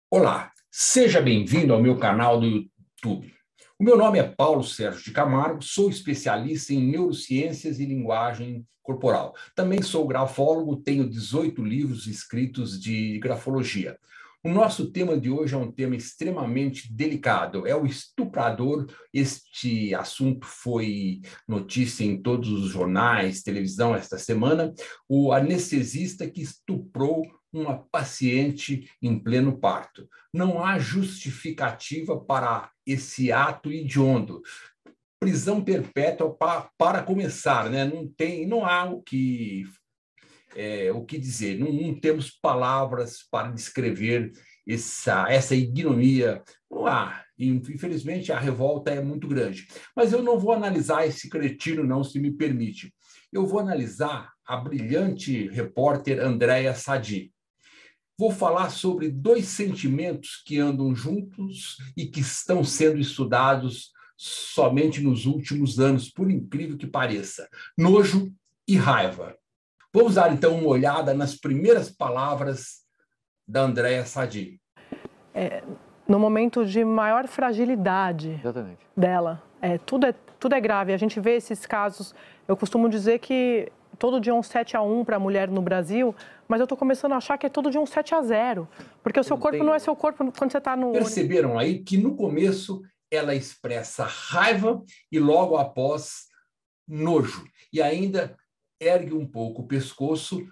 Olá, seja bem-vindo ao meu canal do YouTube. O meu nome é Paulo Sérgio de Camargo, sou especialista em neurociências e linguagem corporal. Também sou grafólogo, tenho 18 livros escritos de grafologia. O nosso tema de hoje é um tema extremamente delicado, é o estuprador. Este assunto foi notícia em todos os jornais, televisão esta semana, o anestesista que estuprou uma paciente em pleno parto. Não há justificativa para esse ato hediondo. Prisão perpétua para começar, né? Não há o que dizer, não temos palavras para descrever essa ignomia. Não há. Infelizmente, a revolta é muito grande. Mas eu não vou analisar esse cretino, não, se me permite. Eu vou analisar a brilhante repórter Andréa Sadi. Vou falar sobre dois sentimentos que andam juntos e que estão sendo estudados somente nos últimos anos, por incrível que pareça: nojo e raiva. Vamos dar, então, uma olhada nas primeiras palavras da Andréa Sadi. No momento de maior fragilidade dela. Tudo é grave. A gente vê esses casos. Eu costumo dizer que todo dia é um 7-1 para a mulher no Brasil, mas eu estou começando a achar que é todo dia um 7-0, porque o seu corpo não é seu corpo quando você está no... Perceberam aí que no começo ela expressa raiva e logo após nojo. E ainda ergue um pouco o pescoço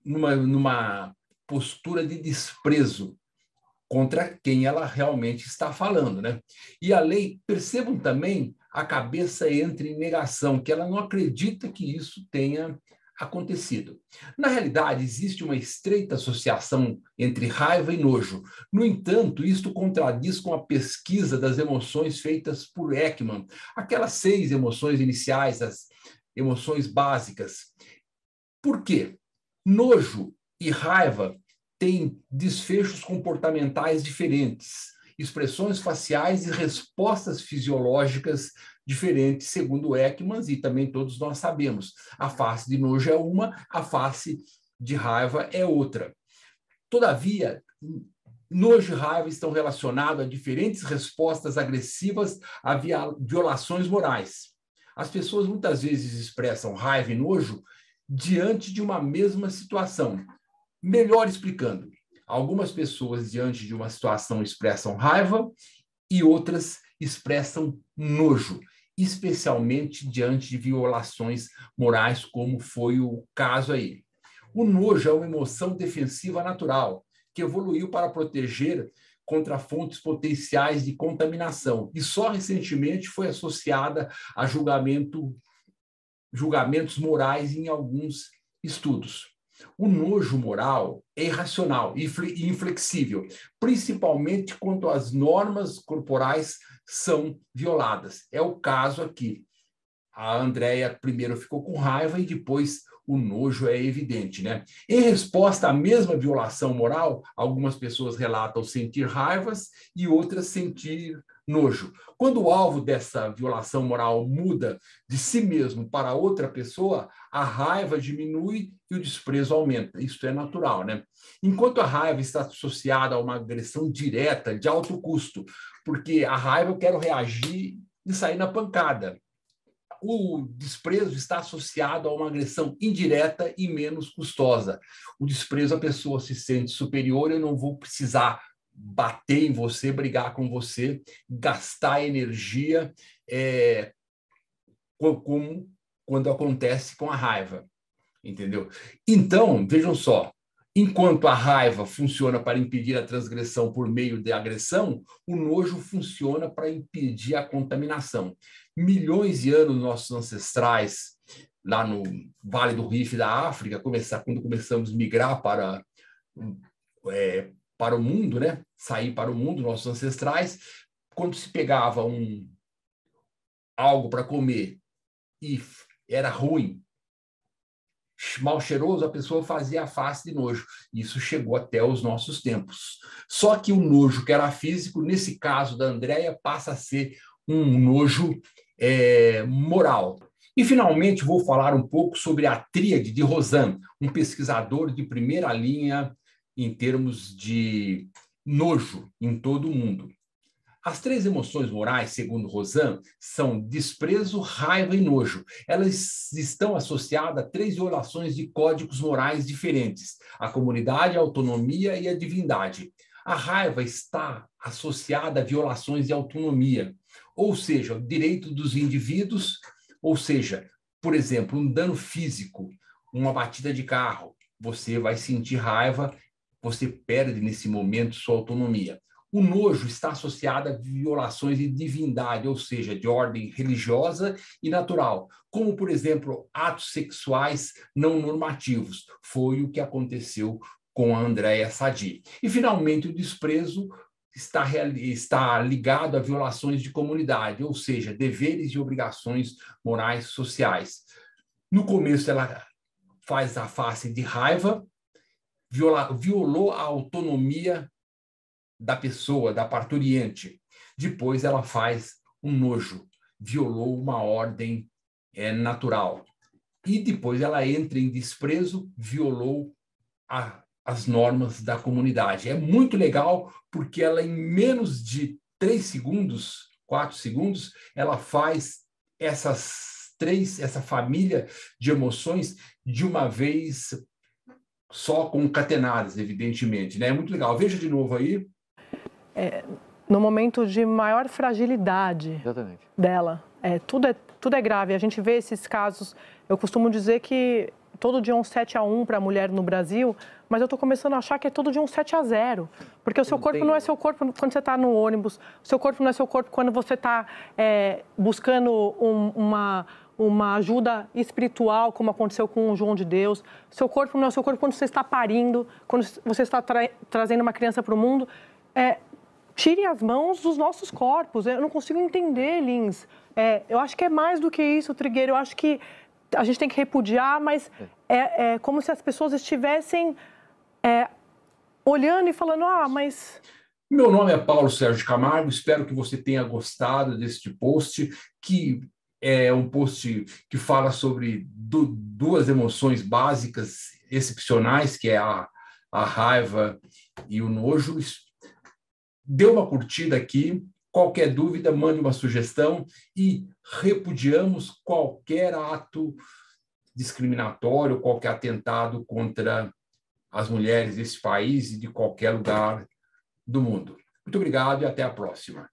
numa postura de desprezo contra quem ela realmente está falando, né? E a lei, percebam também, a cabeça entra em negação, que ela não acredita que isso tenha acontecido. Na realidade, existe uma estreita associação entre raiva e nojo. No entanto, isto contradiz com a pesquisa das emoções feitas por Ekman, aquelas 6 emoções iniciais, as emoções básicas. Por quê? Nojo e raiva têm desfechos comportamentais diferentes, expressões faciais e respostas fisiológicas diferentes, segundo Ekman, e também todos nós sabemos. A face de nojo é uma, a face de raiva é outra. Todavia, nojo e raiva estão relacionados a diferentes respostas agressivas a violações morais. As pessoas muitas vezes expressam raiva e nojo diante de uma mesma situação. Melhor explicando, algumas pessoas diante de uma situação expressam raiva e outras expressam nojo, especialmente diante de violações morais, como foi o caso aí. O nojo é uma emoção defensiva natural, que evoluiu para proteger contra fontes potenciais de contaminação e só recentemente foi associada a julgamentos morais em alguns estudos. O nojo moral é irracional e inflexível, principalmente quando as normas corporais são violadas. É o caso aqui. A Andréa primeiro ficou com raiva e depois o nojo é evidente, né? Em resposta à mesma violação moral, algumas pessoas relatam sentir raivas e outras sentir nojo. Quando o alvo dessa violação moral muda de si mesmo para outra pessoa, a raiva diminui e o desprezo aumenta. Isso é natural, né? Enquanto a raiva está associada a uma agressão direta, de alto custo, porque a raiva eu quero reagir e sair na pancada. O desprezo está associado a uma agressão indireta e menos custosa. O desprezo, a pessoa se sente superior, eu não vou precisar bater em você, brigar com você, gastar energia, como quando acontece com a raiva, entendeu? Então, vejam só, enquanto a raiva funciona para impedir a transgressão por meio de agressão, o nojo funciona para impedir a contaminação. Milhões de anos nossos ancestrais, lá no Vale do Rift da África, quando começamos a migrar para o mundo, né? Sair para o mundo, nossos ancestrais, quando se pegava algo para comer e era ruim, mal cheiroso, a pessoa fazia a face de nojo. Isso chegou até os nossos tempos. Só que o nojo que era físico, nesse caso da Andréa, passa a ser um nojo moral. E, finalmente, vou falar um pouco sobre a tríade de Rosan, um pesquisador de primeira linha em termos de nojo em todo o mundo. As três emoções morais, segundo Rosan, são desprezo, raiva e nojo. Elas estão associadas a três violações de códigos morais diferentes: a comunidade, a autonomia e a divindade. A raiva está associada a violações de autonomia, ou seja, o direito dos indivíduos, ou seja, por exemplo, um dano físico, uma batida de carro, você vai sentir raiva, você perde nesse momento sua autonomia. O nojo está associado a violações de divindade, ou seja, de ordem religiosa e natural, como, por exemplo, atos sexuais não normativos. Foi o que aconteceu com a Andréa Sadi. E, finalmente, o desprezo está ligado a violações de comunidade, ou seja, deveres e obrigações morais sociais. No começo, ela faz a face de raiva, violou a autonomia da pessoa, da parturiente. Depois ela faz um nojo, violou uma ordem natural. E depois ela entra em desprezo, violou as normas da comunidade. É muito legal porque ela, em menos de 3 segundos, 4 segundos, ela faz essa família de emoções de uma vez só, concatenadas, evidentemente, né? É muito legal. Veja de novo aí. No momento de maior fragilidade dela. Tudo é grave. A gente vê esses casos. Eu costumo dizer que todo dia é um 7-1 para a mulher no Brasil, mas eu estou começando a achar que é todo dia um 7-0. Porque o seu corpo não é seu corpo quando você está no ônibus, o seu corpo não é seu corpo quando você está buscando uma ajuda espiritual, como aconteceu com o João de Deus. O seu corpo não é seu corpo quando você está parindo, quando você está trazendo uma criança para o mundo. Tirem as mãos dos nossos corpos. Eu não consigo entender, Lins. Eu acho que é mais do que isso, Trigueiro. Eu acho que a gente tem que repudiar, mas é como se as pessoas estivessem olhando e falando, mas... Meu nome é Paulo Sérgio Camargo, espero que você tenha gostado deste post, que é um post que fala sobre duas emoções básicas, excepcionais, que é a raiva e o nojo. Dê uma curtida aqui, qualquer dúvida, mande uma sugestão e repudiamos qualquer ato discriminatório, qualquer atentado contra as mulheres desse país e de qualquer lugar do mundo. Muito obrigado e até a próxima.